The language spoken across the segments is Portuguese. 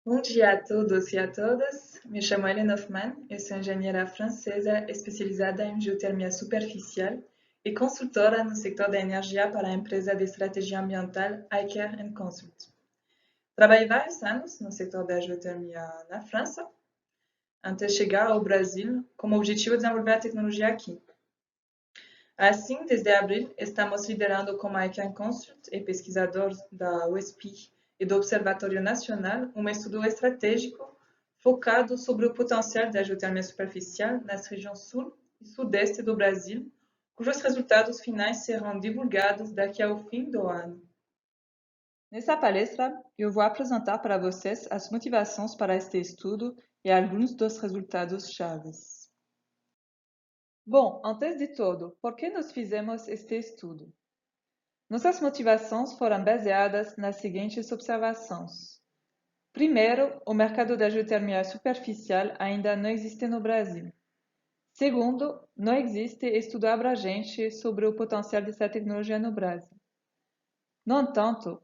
Bom dia a todos e a todas. Me chamo Hélène Hoffmann, eu sou engenheira francesa especializada em geotermia superficial e consultora no setor da energia para a empresa de estratégia ambiental iCare Consult. Trabalhei vários anos no setor da geotermia na França, até chegar ao Brasil, com o objetivo de desenvolver a tecnologia aqui. Assim, desde abril, estamos liderando como iCare Consult e pesquisador da USP e do Observatório Nacional um estudo estratégico focado sobre o potencial da geotermia superficial nas regiões sul e sudeste do Brasil, cujos resultados finais serão divulgados daqui ao fim do ano. Nessa palestra, eu vou apresentar para vocês as motivações para este estudo e alguns dos resultados chaves. Bom, antes de tudo, por que nós fizemos este estudo? Nossas motivações foram baseadas nas seguintes observações. Primeiro, o mercado da geotermia superficial ainda não existe no Brasil. Segundo, não existe estudo abrangente sobre o potencial dessa tecnologia no Brasil. No entanto,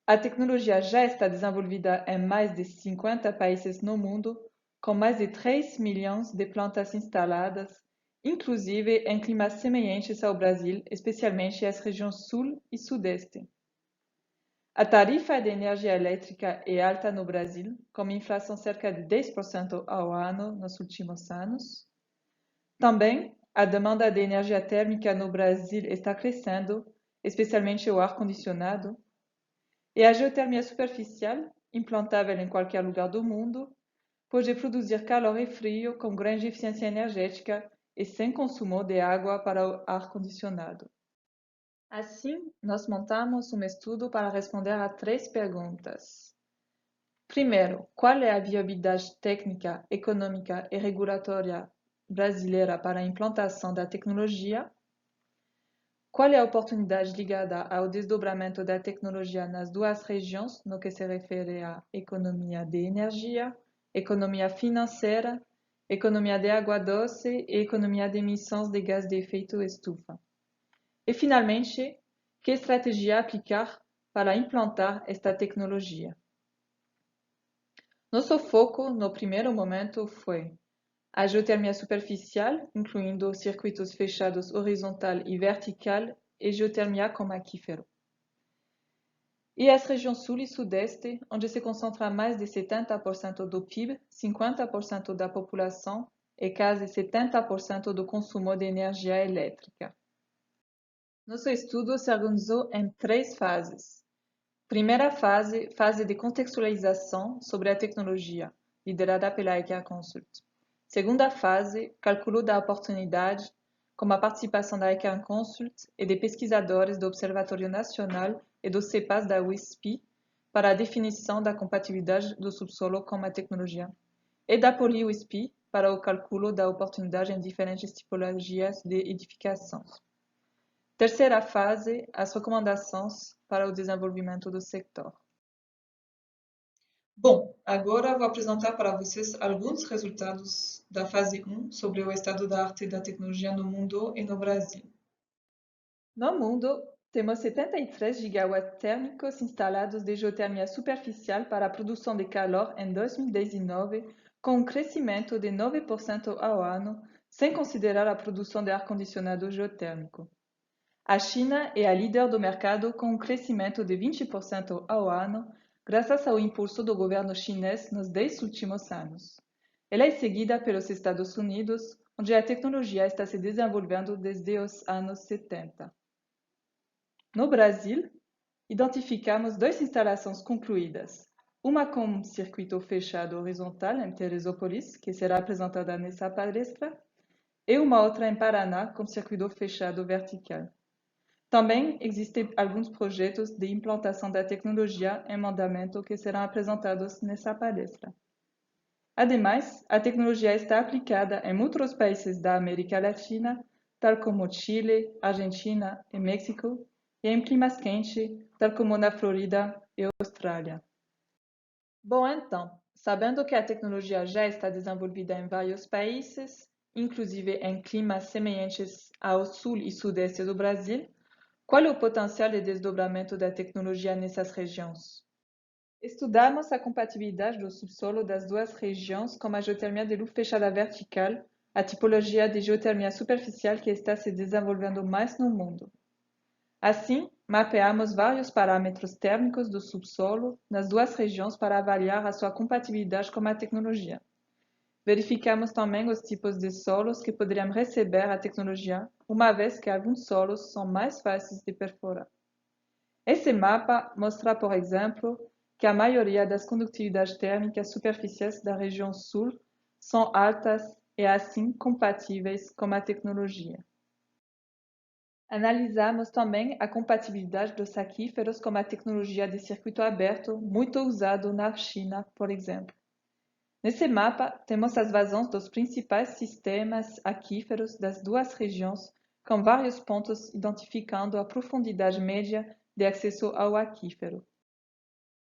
a tecnologia já está desenvolvida em mais de 50 países no mundo, com mais de 3 milhões de plantas instaladas, inclusive em climas semelhantes ao Brasil, especialmente as regiões sul e sudeste. A tarifa de energia elétrica é alta no Brasil, com inflação cerca de 10% ao ano nos últimos anos. Também, a demanda de energia térmica no Brasil está crescendo, especialmente o ar-condicionado. E a geotermia superficial, implantável em qualquer lugar do mundo, pode produzir calor e frio com grande eficiência energética e sem consumo de água para o ar-condicionado. Assim, nós montamos um estudo para responder a 3 perguntas. Primeiro, qual é a viabilidade técnica, econômica e regulatória brasileira para a implantação da tecnologia? Qual é a oportunidade ligada ao desdobramento da tecnologia nas duas regiões no que se refere à economia de energia, economia financeira, economia de água doce e economia de emissões de gás de efeito estufa? E, finalmente, que estratégia aplicar para implantar esta tecnologia? Nosso foco, no primeiro momento, foi a geotermia superficial, incluindo circuitos fechados horizontal e vertical, e geotermia com aquífero. E as regiões sul e sudeste, onde se concentra mais de 70% do PIB, 50% da população e quase 70% do consumo de energia elétrica. Nosso estudo se organizou em 3 fases. Primeira fase, fase de contextualização sobre a tecnologia, liderada pela iCare Consult. Segunda fase, cálculo da oportunidade, com a participação da iCare Consult e de pesquisadores do Observatório Nacional e do CEPAS da USP para a definição da compatibilidade do subsolo com a tecnologia, e da Poli-USP para o cálculo da oportunidade em diferentes tipologias de edificações. Terceira fase, as recomendações para o desenvolvimento do setor. Bom, agora vou apresentar para vocês alguns resultados da fase 1 sobre o estado da arte e da tecnologia no mundo e no Brasil. No mundo, temos 73 gigawatts térmicos instalados de geotermia superficial para a produção de calor em 2019, com um crescimento de 9% ao ano, sem considerar a produção de ar-condicionado geotérmico. A China é a líder do mercado com um crescimento de 20% ao ano, graças ao impulso do governo chinês nos 10 últimos anos. Ela é seguida pelos Estados Unidos, onde a tecnologia está se desenvolvendo desde os anos 70. No Brasil, identificamos 2 instalações concluídas, uma com um circuito fechado horizontal em Teresópolis, que será apresentada nessa palestra, e uma outra em Paraná com circuito fechado vertical. Também existem alguns projetos de implantação da tecnologia em andamento que serão apresentados nessa palestra. Ademais, a tecnologia está aplicada em outros países da América Latina, tal como Chile, Argentina e México, e em climas quentes, tal como na Flórida e Austrália. Bom, então, sabendo que a tecnologia já está desenvolvida em vários países, inclusive em climas semelhantes ao sul e sudeste do Brasil, qual é o potencial de desdobramento da tecnologia nessas regiões? Estudamos a compatibilidade do subsolo das duas regiões com a geotermia de luz fechada vertical, a tipologia de geotermia superficial que está se desenvolvendo mais no mundo. Assim, mapeamos vários parâmetros térmicos do subsolo nas duas regiões para avaliar a sua compatibilidade com a tecnologia. Verificamos também os tipos de solos que poderiam receber a tecnologia, uma vez que alguns solos são mais fáceis de perforar. Esse mapa mostra, por exemplo, que a maioria das condutividades térmicas superficiais da região sul são altas e assim compatíveis com a tecnologia. Analisamos também a compatibilidade dos aquíferos com a tecnologia de circuito aberto muito usado na China, por exemplo. Nesse mapa, temos as vazões dos principais sistemas aquíferos das duas regiões, com vários pontos identificando a profundidade média de acesso ao aquífero.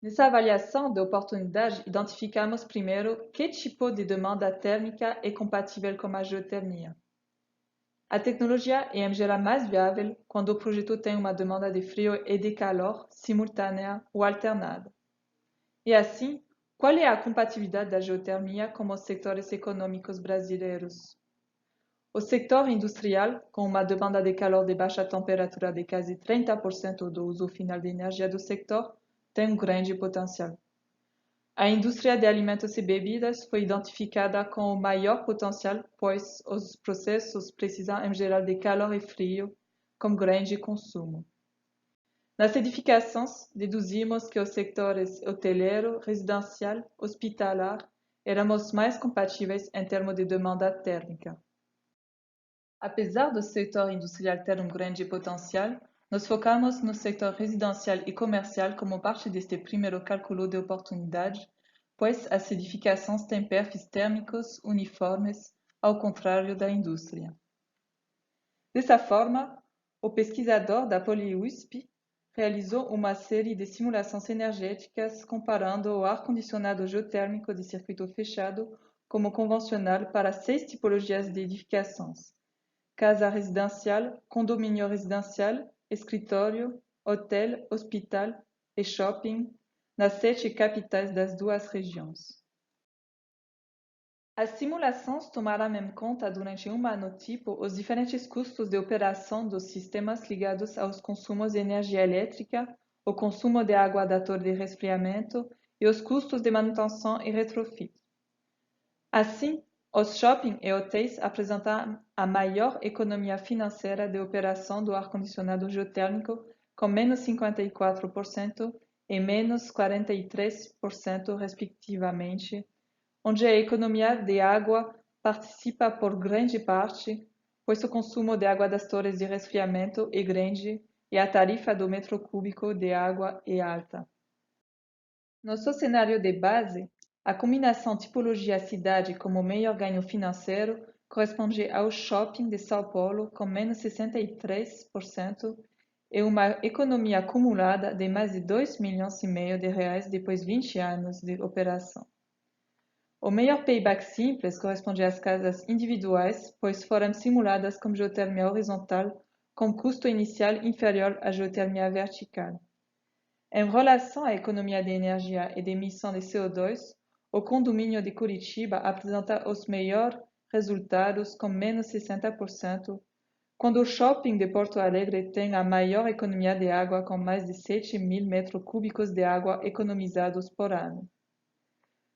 Nessa avaliação de oportunidade, identificamos primeiro que tipo de demanda térmica é compatível com a geotermia. A tecnologia é em geral mais viável quando o projeto tem uma demanda de frio e de calor simultânea ou alternada. E assim, qual é a compatibilidade da geotermia com os setores econômicos brasileiros? O setor industrial, com uma demanda de calor de baixa temperatura de quase 30% do uso final de energia do setor, tem um grande potencial. A indústria de alimentos e bebidas foi identificada com o maior potencial, pois os processos precisam em geral de calor e frio, com grande consumo. Nas edificações, deduzimos que os setores hoteleiro, residencial, hospitalar eram os mais compatíveis em termos de demanda térmica. Apesar do setor industrial ter um grande potencial, nos focamos no setor residencial e comercial como parte deste primeiro cálculo de oportunidade, pois as edificações têm perfis térmicos uniformes, ao contrário da indústria. Dessa forma, o pesquisador da PoliUSP realizou uma série de simulações energéticas comparando o ar-condicionado geotérmico de circuito fechado como convencional para 6 tipologias de edificações: casa residencial, condomínio residencial, escritório, hotel, hospital e shopping, nas 7 capitais das duas regiões. As simulações tomaram em conta durante um ano tipo os diferentes custos de operação dos sistemas ligados aos consumos de energia elétrica, o consumo de água da torre de resfriamento e os custos de manutenção e retrofit. Assim, os shopping e hotéis apresentaram a maior economia financeira de operação do ar-condicionado geotérmico, com menos 54% e menos 43%, respectivamente, onde a economia de água participa por grande parte, pois o consumo de água das torres de resfriamento é grande e a tarifa do metro cúbico de água é alta. Nosso cenário de base, a combinação tipologia-cidade como maior ganho financeiro corresponde ao shopping de São Paulo com menos 63% e uma economia acumulada de mais de 2,5 milhões de reais depois de 20 anos de operação. O maior payback simples corresponde às casas individuais, pois foram simuladas com geotermia horizontal com custo inicial inferior à geotermia vertical. Em relação à economia de energia e de emissão de CO2, o condomínio de Curitiba apresenta os melhores resultados com menos 60%, quando o shopping de Porto Alegre tem a maior economia de água com mais de 7.000 metros cúbicos de água economizados por ano.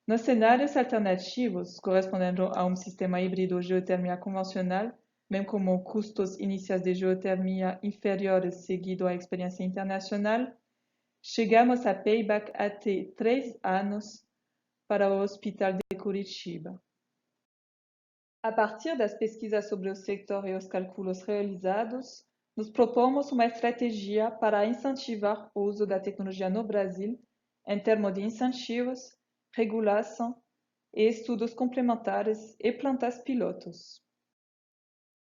Nos cenários alternativos, correspondendo a um sistema híbrido geotermia convencional, bem como custos iniciais de geotermia inferiores seguido à experiência internacional, chegamos a payback até 3 anos para o Hospital de Curitiba. A partir das pesquisas sobre o setor e os cálculos realizados, nos propomos uma estratégia para incentivar o uso da tecnologia no Brasil, em termos de incentivos, regulação e estudos complementares e plantas pilotos.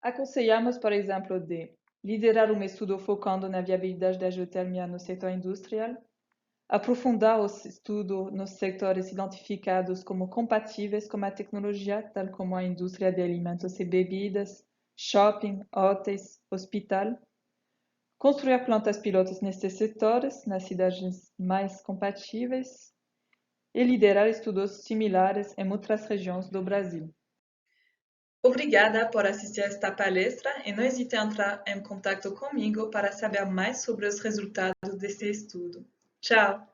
Aconselhamos, por exemplo, de liderar um estudo focando na viabilidade da geotermia no setor industrial, aprofundar o estudo nos setores identificados como compatíveis com a tecnologia, tal como a indústria de alimentos e bebidas, shopping, hotéis, hospital, construir plantas pilotos nestes setores, nas cidades mais compatíveis, e liderar estudos similares em outras regiões do Brasil. Obrigada por assistir a esta palestra e não hesite em entrar em contato comigo para saber mais sobre os resultados desse estudo. Tchau!